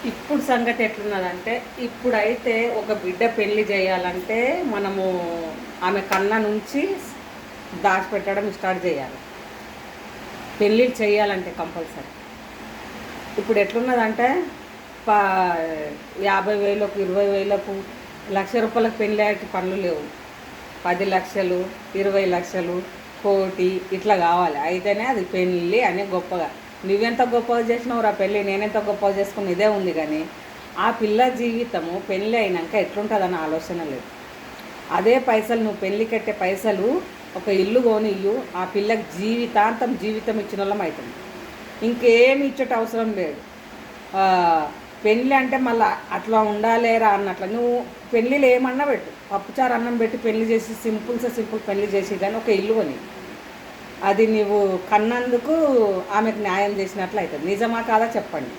ఇప్పుడు సంగతి ఎట్లున్నదంటే, ఇప్పుడైతే ఒక బిడ్డ పెళ్లి చేయాలంటే మనము ఆమె కన్న నుంచి దాచిపెట్టడం స్టార్ట్ చేయాలి. పెళ్ళిళ్ళు చేయాలంటే కంపల్సరీ. ఇప్పుడు ఎట్లున్నదంటే పా 50,000కు 20,000కు ₹1,00,000 పెళ్ళి అయ్యే పనులు లేవు. 10 లక్షలు 20 లక్షలు కోటి ఇట్లా కావాలి, అయితేనే అది పెళ్ళి అని గొప్పగా. నువ్వెంత గొప్పగా చేసినావు పెళ్ళి, నేనెంత గొప్పగా చేసుకుని ఇదే ఉంది. కానీ ఆ పిల్ల జీవితము పెళ్ళి అయినాక ఎట్లుంటుందన్న ఆలోచన లేదు. అదే పైసలు నువ్వు పెళ్ళి కట్టే పైసలు ఒక ఇల్లు కొని ఇల్లు ఆ పిల్లకి జీవితాంతం జీవితం ఇచ్చిన వాళ్ళం అవుతుంది. ఇంకేమి ఇచ్చేట అవసరం లేదు. పెళ్ళి అంటే మళ్ళీ అట్లా ఉండాలేరా అన్నట్లు. నువ్వు పెళ్ళిళ్ళు ఏమన్నా పెట్టు, పప్పుచారు అన్నం పెట్టి పెళ్లి చేసి సింపుల్ పెళ్లి చేసి కానీ ఒక ఇల్లు కొని అది నువ్వు కన్నందుకు ఆమెకు న్యాయం చేసినట్లు అవుతుంది. నిజమా కాదా చెప్పండి.